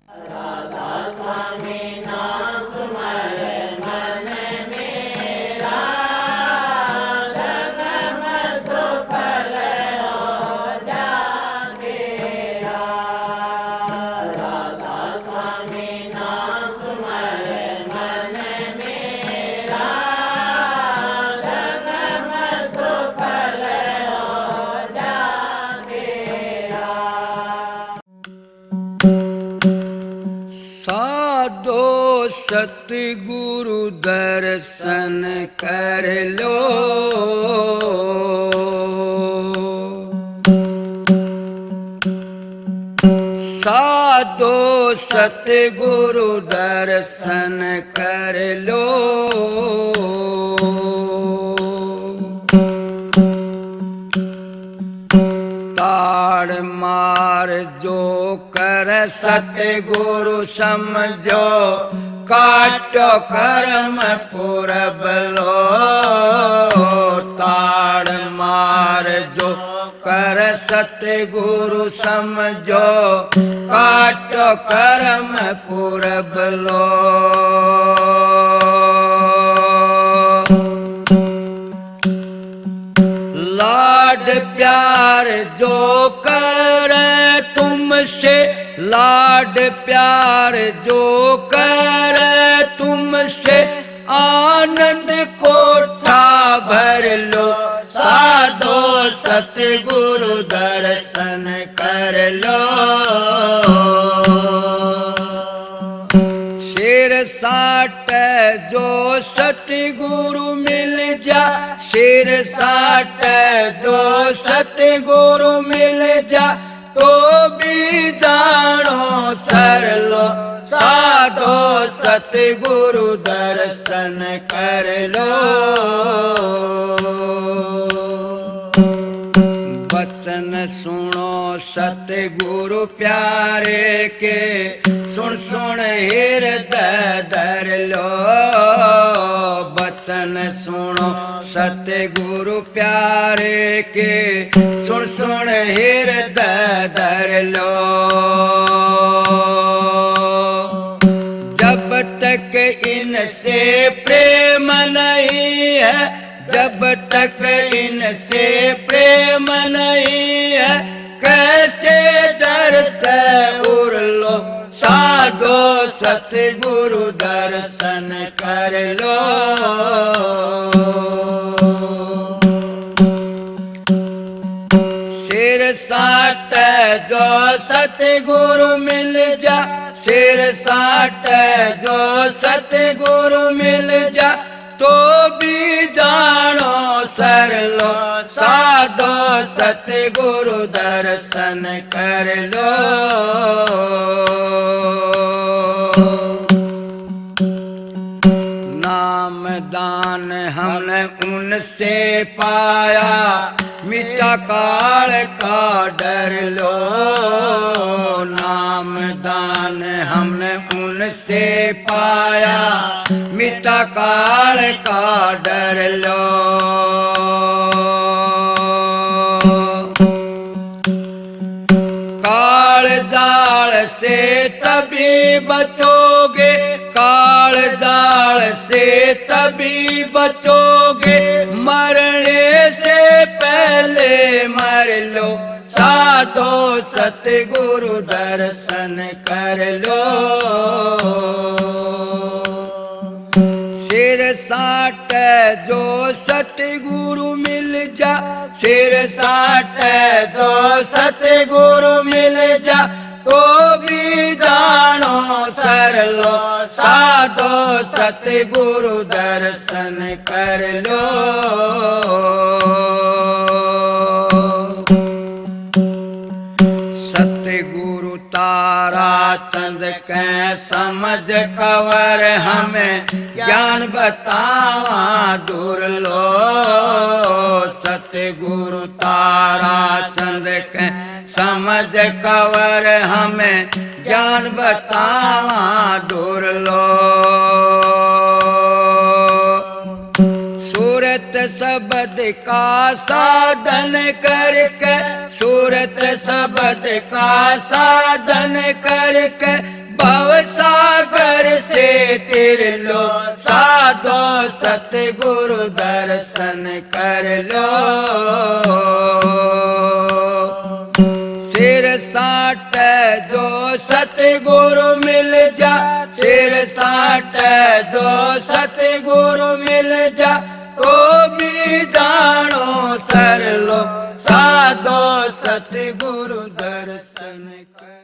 राधा स्वामी नाम सुमरे मन मेरा, जन्म सुफल हो जागेरा। राधा स्वामी नाम सुमरे मन मेरा, जन्म सुफल हो जागेरा। साधो सतगुरु दर्शन कर लो, साधो सतगुरु दर्शन कर लो। ताड़ मार जो कर सतगुरु समझो, काटो कर्म पूरब लो। ताड़ मार जो कर सतगुरु समझो, काटो कर्म पूरब लो। लाड प्यार जो करे तुमसे, लाड प्यार जो करे तुमसे, आनंद कोठा भर लो। साधो सतगुरु दर्शन कर लो। शेर साट जो सतगुरु मिल जा, शेर साट जो सतगुरु मिल जा, तो भी जानो सर लो। साधो सतगुरु दर्शन कर लो। वचन सुनो सतगुरु प्यारे के, सुन सुन हृदय धर लो। वचन सुनो सतगुरु प्यारे के, सुन सुन हृदय धर लो। जब तक इनसे प्रेम नहीं है, जब तक इनसे प्रेम नहीं है, कैसे डर से उड़ लो। साधो सतगुरु दर्शन कर लो। शेर साट जो सतगुरु मिल जा, शेर साट जो सतगुरु मिल जा, तो भी जानो सर लो। साधो सतगुरु दर्शन कर लो। नाम दान हमने उनसे पाया, मिटा काल का डर लो। नाम दान हमने उनसे पाया, मिटा काल का डर लो। काल जाल से तभी बचोगे, काल जाल से तभी बचोगे, मरने से पहले मर लो। साधो सतगुरु दर्शन कर लो। शेर साट जो सतगुरु मिल जा, शेर साट जो सतगुरु मिल जा, तो भी जानो सर लो। साधो सतगुरु दर्शन कर लो। सतगुरु तारा चंद के समझ कवर, हमें ज्ञान बतावा दूर लो। सतगुरु तारा चंद के समझ कवर, हमें ज्ञान बतावा दूर लो। सूरत शब्द का साधन करके, सूरत शब्द का साधन करके, भव सागर से तिर लो, साधो सतगुरु दर्शन कर लो। सिर साट जो सतगुरु मिल जा, सिर साट जो सतगुरु मिल जा, तो भी जानो सर लो, साधो सतगुरु दर्शन कर।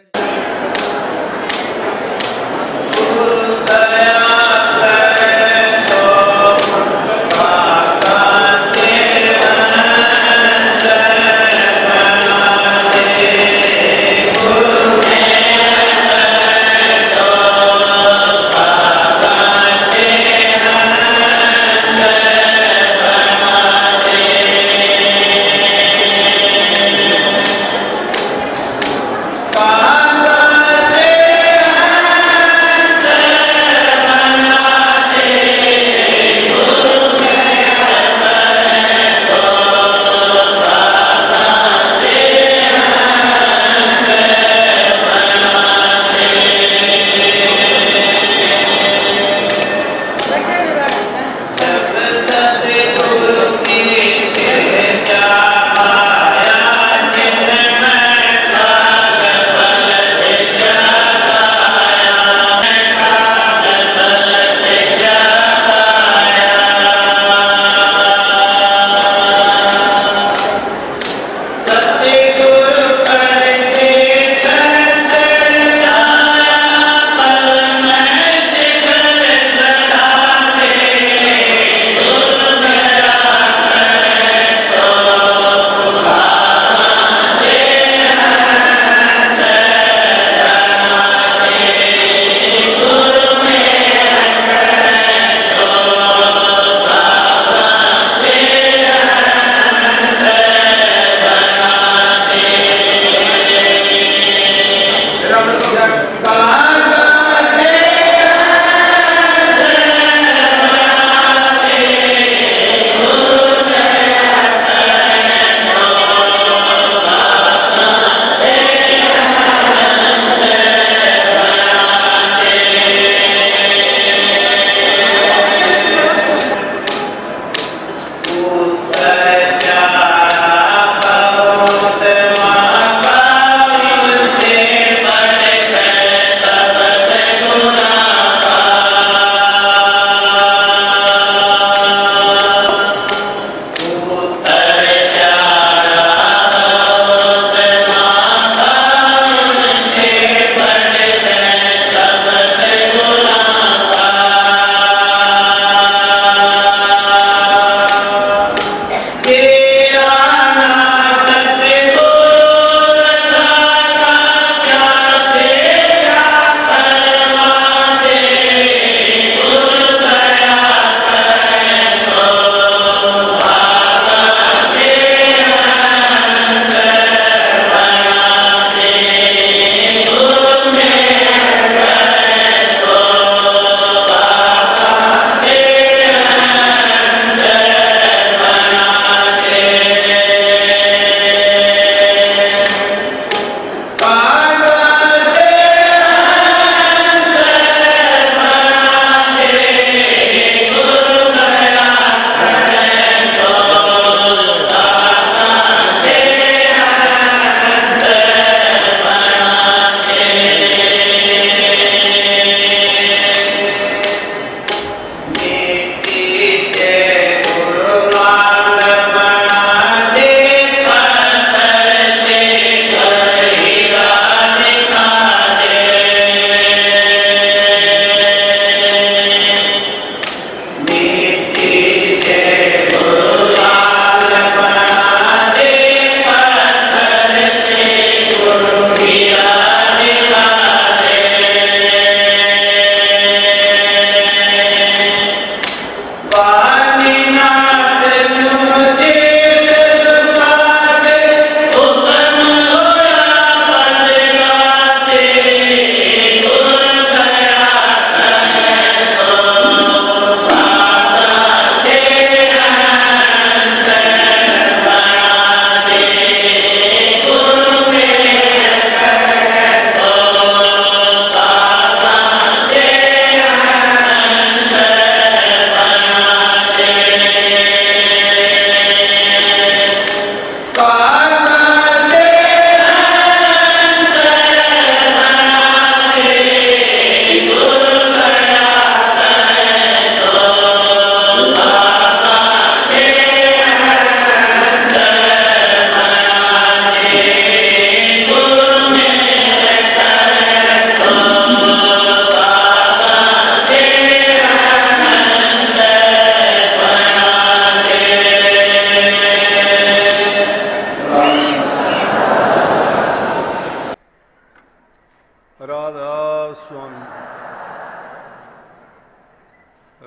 राधा स्वामी,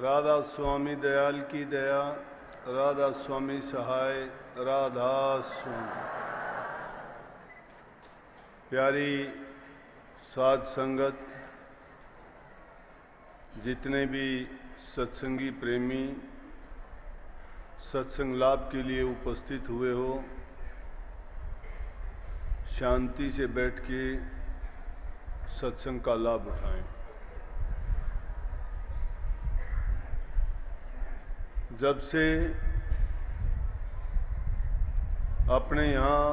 राधा स्वामी दयाल की दया, राधा स्वामी सहाय, राधा स्वामी। प्यारी साध संगत, जितने भी सत्संगी प्रेमी सत्संग लाभ के लिए उपस्थित हुए हो, शांति से बैठ के सत्संग का लाभ उठाएं। जब से अपने यहाँ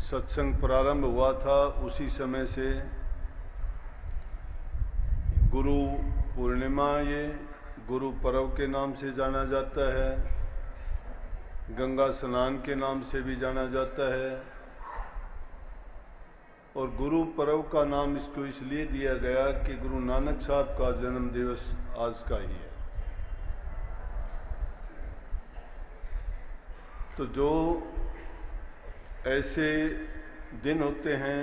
सत्संग प्रारंभ हुआ था, उसी समय से गुरु पूर्णिमा ये गुरु पर्व के नाम से जाना जाता है, गंगा स्नान के नाम से भी जाना जाता है। और गुरु पर्व का नाम इसको इसलिए दिया गया कि गुरु नानक साहब का जन्म दिवस आज का ही है। तो जो ऐसे दिन होते हैं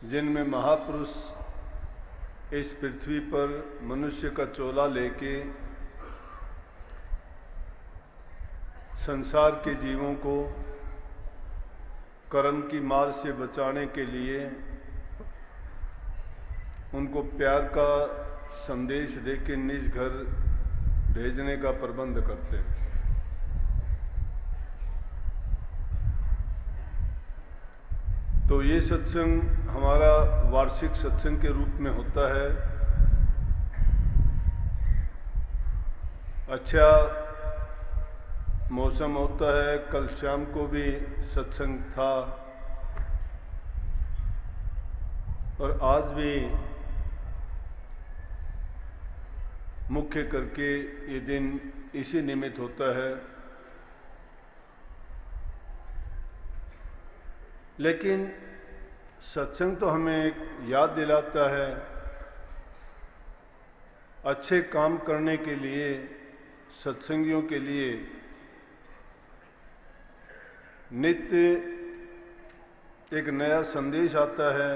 जिनमें महापुरुष इस पृथ्वी पर मनुष्य का चोला लेके संसार के जीवों को कर्म की मार से बचाने के लिए उनको प्यार का संदेश देके निज घर भेजने का प्रबंध करते हैं। तो ये सत्संग हमारा वार्षिक सत्संग के रूप में होता है। अच्छा मौसम होता है, कल शाम को भी सत्संग था और आज भी मुख्य करके ये दिन इसी निमित्त होता है। लेकिन सत्संग तो हमें एक याद दिलाता है अच्छे काम करने के लिए, सत्संगियों के लिए नित्य एक नया संदेश आता है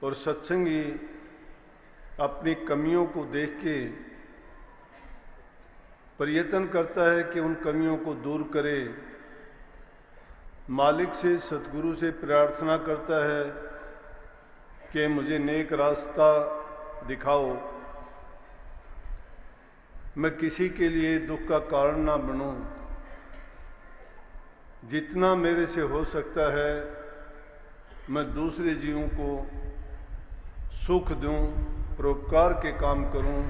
और सत्संगी अपनी कमियों को देख के प्रयत्न करता है कि उन कमियों को दूर करे। मालिक से, सतगुरु से प्रार्थना करता है कि मुझे नेक रास्ता दिखाओ, मैं किसी के लिए दुख का कारण ना बनूं, जितना मेरे से हो सकता है मैं दूसरे जीवों को सुख दूं, परोपकार के काम करूं,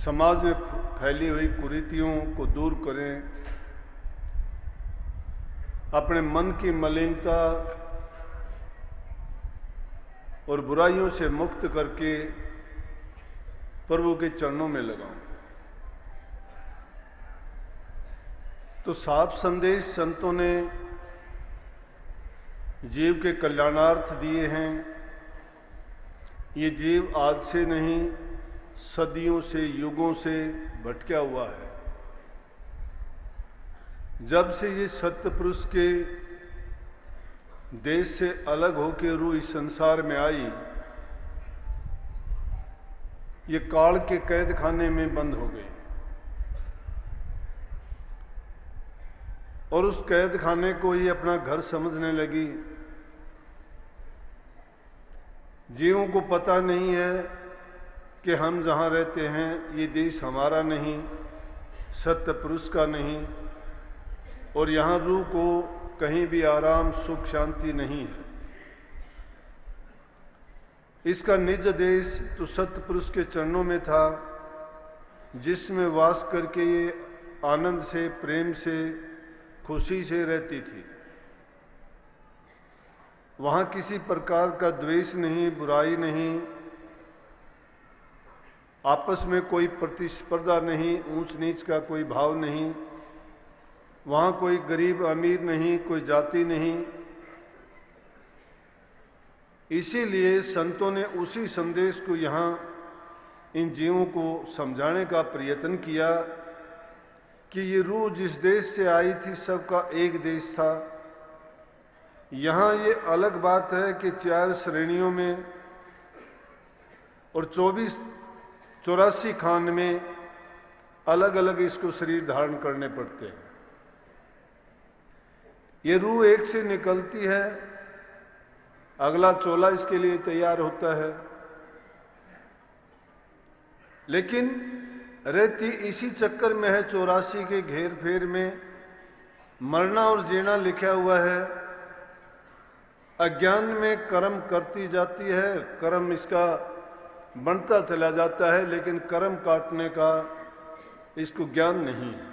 समाज में फैली हुई कुरीतियों को दूर करें, अपने मन की मलिनता और बुराइयों से मुक्त करके प्रभु के चरणों में लगाऊं। तो साफ संदेश संतों ने जीव के कल्याणार्थ दिए हैं। ये जीव आज से नहीं, सदियों से, युगों से भटका हुआ है। जब से ये सत्य पुरुष के देश से अलग होकर रूह इस संसार में आई, ये काल के कैद खाने में बंद हो गई और उस कैद खाने को ही अपना घर समझने लगी। जीवों को पता नहीं है कि हम जहाँ रहते हैं ये देश हमारा नहीं, सत्य पुरुष का नहीं, और यहाँ रूह को कहीं भी आराम, सुख, शांति नहीं है। इसका निज देश तो सत्य पुरुष के चरणों में था, जिसमें वास करके ये आनंद से, प्रेम से, खुशी से रहती थी। वहाँ किसी प्रकार का द्वेष नहीं, बुराई नहीं, आपस में कोई प्रतिस्पर्धा नहीं, ऊंच नीच का कोई भाव नहीं। वहाँ कोई गरीब अमीर नहीं, कोई जाति नहीं। इसीलिए संतों ने उसी संदेश को यहाँ इन जीवों को समझाने का प्रयत्न किया कि ये रूह जिस देश से आई थी सबका एक देश था। यहाँ ये अलग बात है कि 4 श्रेणियों में और 84 खान में अलग अलग इसको शरीर धारण करने पड़ते हैं। ये रूह एक से निकलती है, अगला चोला इसके लिए तैयार होता है, लेकिन रहती इसी चक्कर में है। 84 के घेर फेर में मरना और जीना लिखा हुआ है। अज्ञान में कर्म करती जाती है, कर्म इसका बनता चला जाता है, लेकिन कर्म काटने का इसको ज्ञान नहीं है।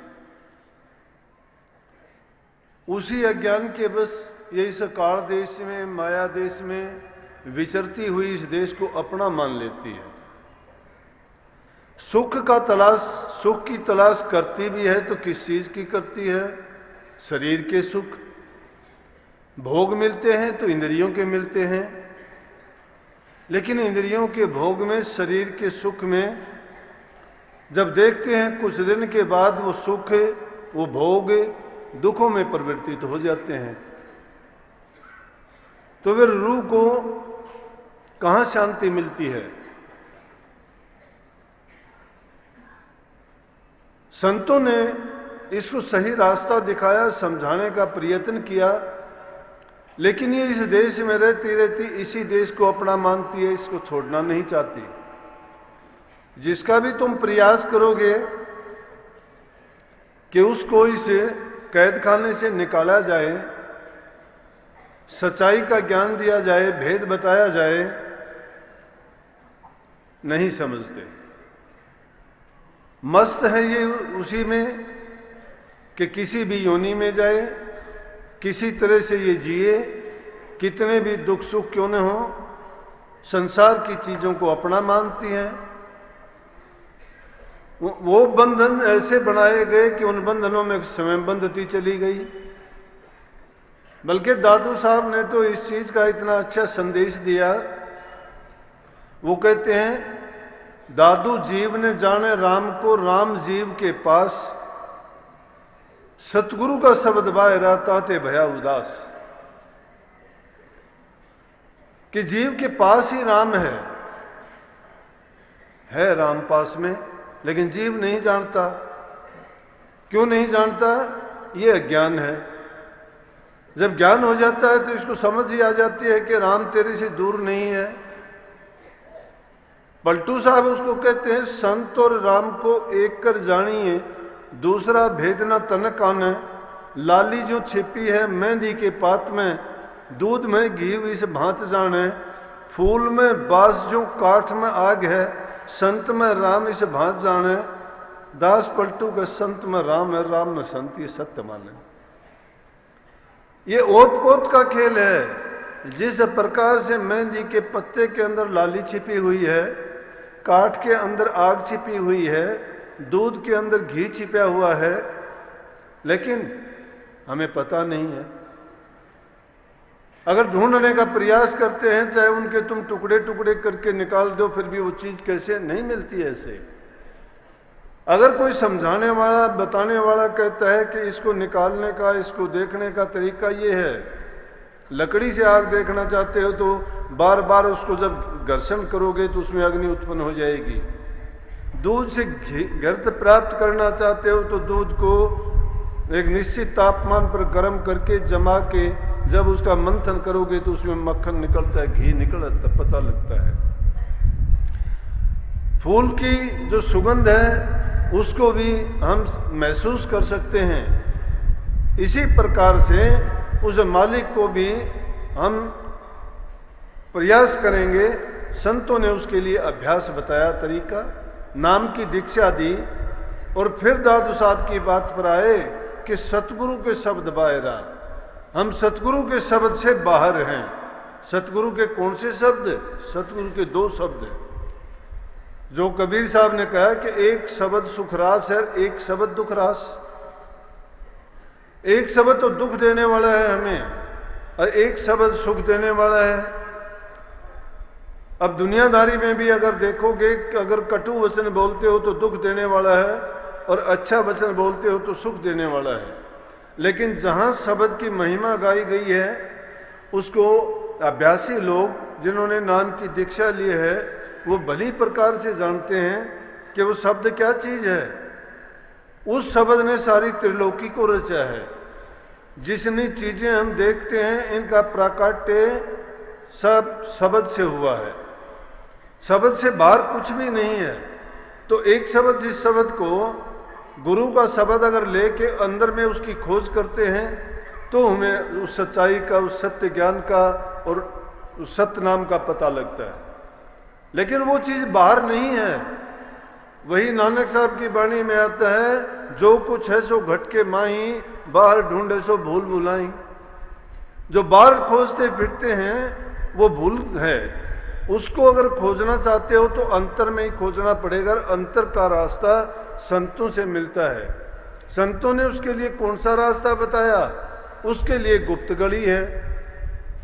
उसी अज्ञान के बस ये इस काल देश में, माया देश में विचरती हुई इस देश को अपना मान लेती है। सुख की तलाश करती भी है तो किस चीज की करती है? शरीर के सुख। भोग मिलते हैं तो इंद्रियों के मिलते हैं, लेकिन इंद्रियों के भोग में, शरीर के सुख में जब देखते हैं कुछ दिन के बाद वो सुख, वो भोग दुखों में परिवर्तित हो जाते हैं, तो फिर रूह को कहां शांति मिलती है? संतों ने इसको सही रास्ता दिखाया, समझाने का प्रयत्न किया, लेकिन ये इस देश में रहती रहती इसी देश को अपना मानती है, इसको छोड़ना नहीं चाहती। जिसका भी तुम प्रयास करोगे कि उसको इस कैद खाने से निकाला जाए, सच्चाई का ज्ञान दिया जाए, भेद बताया जाए, नहीं समझते। मस्त है ये उसी में कि किसी भी योनि में जाए, किसी तरह से ये जिए, कितने भी दुख सुख क्यों न हो, संसार की चीजों को अपना मानती हैं। वो बंधन ऐसे बनाए गए कि उन बंधनों में स्वयं बंधती चली गई। बल्कि दादू साहब ने तो इस चीज का इतना अच्छा संदेश दिया। वो कहते हैं, दादू जीव ने जाने राम को, राम जीव के पास, सतगुरु का शब्द बाहरा ताते भया उदास। कि जीव के पास ही राम है राम पास में, लेकिन जीव नहीं जानता। क्यों नहीं जानता? ये अज्ञान है। जब ज्ञान हो जाता है तो इसको समझ ही आ जाती है कि राम तेरे से दूर नहीं है। पलटू साहब उसको कहते हैं, संत और राम को एक कर जानिए, दूसरा भेद न तनक आने। लाली जो छिपी है मेहंदी के पात में, दूध में घी इस भांत जाने। फूल में बास जो काठ में आग है, संत में राम इस भांत जाने। दास पलटू का संत में राम है, राम में संत, ये सत्य माने। ये ओत पोत का खेल है। जिस प्रकार से मेहंदी के पत्ते के अंदर लाली छिपी हुई है, काठ के अंदर आग छिपी हुई है, दूध के अंदर घी छिपा हुआ है, लेकिन हमें पता नहीं है। अगर ढूंढने का प्रयास करते हैं, चाहे उनके तुम टुकड़े टुकड़े करके निकाल दो, फिर भी वो चीज कैसे नहीं मिलती ऐसे। अगर कोई समझाने वाला, बताने वाला कहता है कि इसको निकालने का, इसको देखने का तरीका ये है, लकड़ी से आग देखना चाहते हो तो बार बार उसको जब घर्षण करोगे तो उसमें अग्नि उत्पन्न हो जाएगी। दूध से घृत प्राप्त करना चाहते हो तो दूध को एक निश्चित तापमान पर गर्म करके जमा के जब उसका मंथन करोगे तो उसमें मक्खन निकलता है, घी निकलता, पता लगता है। फूल की जो सुगंध है उसको भी हम महसूस कर सकते हैं। इसी प्रकार से उस मालिक को भी हम प्रयास करेंगे। संतों ने उसके लिए अभ्यास बताया, तरीका, नाम की दीक्षा दी, और फिर दादू साहब की बात पर आए कि सतगुरु के शब्द बाहरा। हम सतगुरु के शब्द से बाहर हैं। सतगुरु के कौन से शब्द? सतगुरु के 2 शब्द हैं। जो कबीर साहब ने कहा कि एक शब्द सुखरास है, एक शब्द दुखरास। एक शब्द तो दुख देने वाला है हमें, और एक शब्द सुख देने वाला है। अब दुनियादारी में भी अगर देखोगे कि अगर कटु वचन बोलते हो तो दुख देने वाला है, और अच्छा वचन बोलते हो तो सुख देने वाला है। लेकिन जहाँ शब्द की महिमा गाई गई है, उसको अभ्यासी लोग जिन्होंने नाम की दीक्षा ली है वो भली प्रकार से जानते हैं कि वो शब्द क्या चीज़ है। उस शब्द ने सारी त्रिलोकी को रचा है। जितनी चीज़ें हम देखते हैं इनका प्राकट्य सब शब्द से हुआ है, शब्द से बाहर कुछ भी नहीं है। तो एक शब्द, जिस शब्द को गुरु का शब्द अगर लेके अंदर में उसकी खोज करते हैं तो हमें उस सच्चाई का, उस सत्य ज्ञान का और उस सत्य नाम का पता लगता है। लेकिन वो चीज़ बाहर नहीं है। वही नानक साहब की वाणी में आता है, जो कुछ है सो घट के माही, बाहर ढूंढे सो भूल भुलाई। जो बाहर खोजते फिरते हैं वो भूल है। उसको अगर खोजना चाहते हो तो अंतर में ही खोजना पड़ेगा। अंतर का रास्ता संतों से मिलता है। संतों ने उसके लिए कौन सा रास्ता बताया? उसके लिए गुप्त गली है।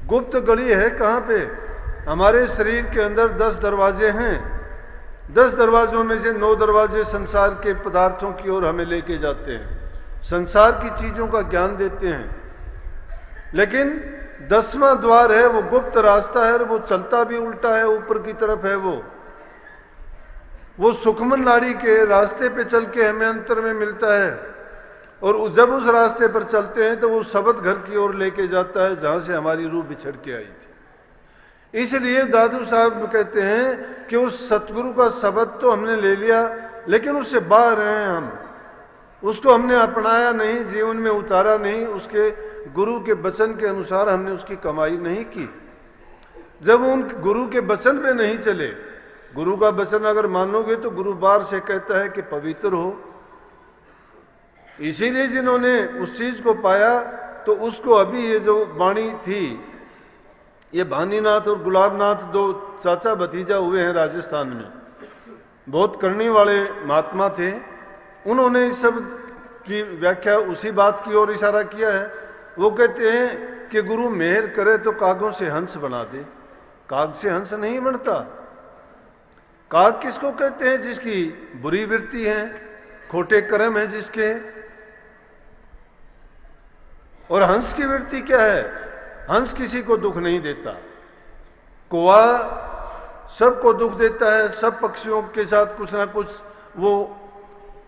गुप्त गली है कहाँ पे? हमारे शरीर के अंदर 10 दरवाजे हैं। 10 दरवाजों में से 9 दरवाजे संसार के पदार्थों की ओर हमें लेके जाते हैं, संसार की चीजों का ज्ञान देते हैं। लेकिन 10वां द्वार है, वो गुप्त रास्ता है, वो चलता भी उल्टा है, ऊपर की तरफ है। वो सुखमन नाड़ी के रास्ते पे चल के हमें अंतर में मिलता है। और जब उस रास्ते पर चलते हैं तो वो शब्द घर की ओर लेके जाता है जहां से हमारी रूह बिछड़ के आई थी। इसलिए दादू साहब कहते हैं कि उस सतगुरु का शब्द तो हमने ले लिया, लेकिन उससे बाहर हैं हम। उसको हमने अपनाया नहीं, जीवन में उतारा नहीं, उसके गुरु के वचन के अनुसार हमने उसकी कमाई नहीं की। जब उन गुरु के वचन पे नहीं चले, गुरु का वचन अगर मानोगे तो गुरु बार से कहता है कि पवित्र हो। इसीलिए जिन्होंने उस चीज को पाया तो उसको, अभी ये जो वाणी थी, ये भानीनाथ और गुलाबनाथ 2 चाचा भतीजा हुए हैं राजस्थान में, बहुत करने वाले महात्मा थे। उन्होंने इस सब की व्याख्या उसी बात की ओर इशारा किया है। वो कहते हैं कि गुरु मेहर करे तो कागों से हंस बना दे। काग से हंस नहीं बनता। काग किसको कहते हैं? जिसकी बुरी वृत्ति है, खोटे कर्म है जिसके। और हंस की वृत्ति क्या है? हंस किसी को दुख नहीं देता। कौवा सबको दुख देता है, सब पक्षियों के साथ कुछ ना कुछ वो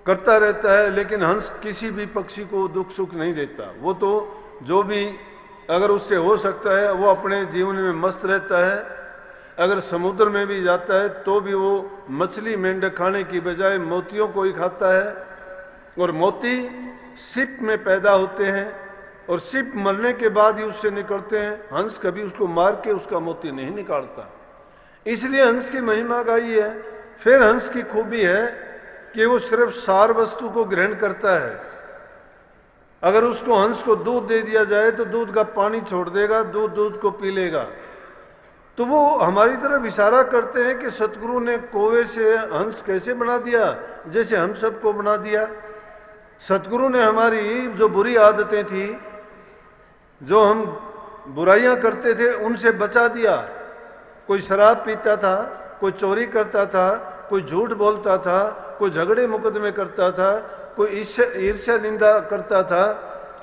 करता रहता है, लेकिन हंस किसी भी पक्षी को दुख सुख नहीं देता। वो तो जो भी अगर उससे हो सकता है वो अपने जीवन में मस्त रहता है। अगर समुद्र में भी जाता है तो भी वो मछली मेंढक खाने की बजाय मोतियों को ही खाता है। और मोती सिप में पैदा होते हैं और सिप मरने के बाद ही उससे निकलते हैं। हंस कभी उसको मार के उसका मोती नहीं निकालता। इसलिए हंस की महिमा गाई है। फिर हंस की खूबी है कि वो सिर्फ सार वस्तु को ग्रहण करता है। अगर उसको, हंस को दूध दे दिया जाए तो दूध का पानी छोड़ देगा, दूध को पी लेगा। तो वो हमारी तरफ इशारा करते हैं कि सतगुरु ने कौवे से हंस कैसे बना दिया, जैसे हम सबको बना दिया। सतगुरु ने हमारी जो बुरी आदतें थी, जो हम बुराइयां करते थे, उनसे बचा दिया। कोई शराब पीता था, कोई चोरी करता था, कोई झूठ बोलता था, कोई झगड़े मुकदमे करता था, कोई ईर्ष्या निंदा करता था।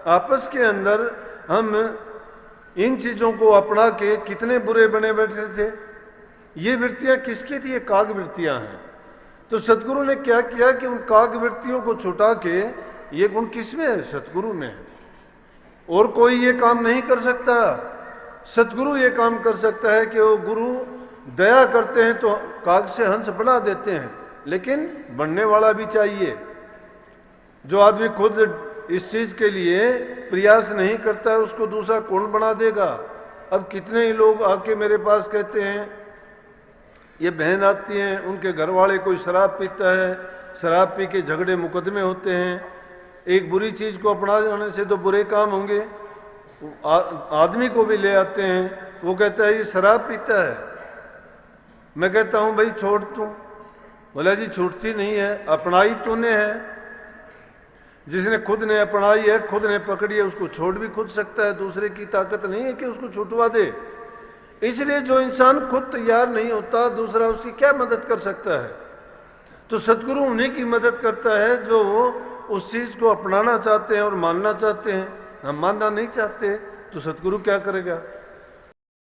आपस के अंदर हम इन चीजों को अपना के कितने बुरे बने बैठे थे। ये वृत्तियां किसकी थी? ये काग वृत्तियां हैं। तो सतगुरु ने क्या किया कि उन काग वृत्तियों को छुटा के, ये गुण किसमें है? सतगुरु में है। और कोई ये काम नहीं कर सकता। सतगुरु ये काम कर सकता है कि वो गुरु दया करते हैं तो काग से हंस बना देते हैं, लेकिन बनने वाला भी चाहिए। जो आदमी खुद इस चीज के लिए प्रयास नहीं करता है उसको दूसरा कौन बना देगा? अब कितने ही लोग आके मेरे पास कहते हैं, ये बहन आती हैं, उनके घर वाले कोई शराब पीता है, शराब पी के झगड़े मुकदमे होते हैं। एक बुरी चीज को अपना जाने से तो बुरे काम होंगे। आदमी को भी ले आते हैं, वो कहता है ये शराब पीता है। मैं कहता हूं भाई छोड़ तू। बोला जी छूटती नहीं है, अपनाई तूने है। जिसने खुद ने अपनाई है, खुद ने पकड़ी है, उसको छोड़ भी खुद सकता है। दूसरे की ताकत नहीं है कि उसको छुटवा दे। इसलिए जो इंसान खुद तैयार नहीं होता, दूसरा उसकी क्या मदद कर सकता है? तो सतगुरु उन्हीं की मदद करता है जो उस चीज को अपनाना चाहते हैं और मानना चाहते हैं। हम मानना नहीं चाहते तो सतगुरु क्या करेगा?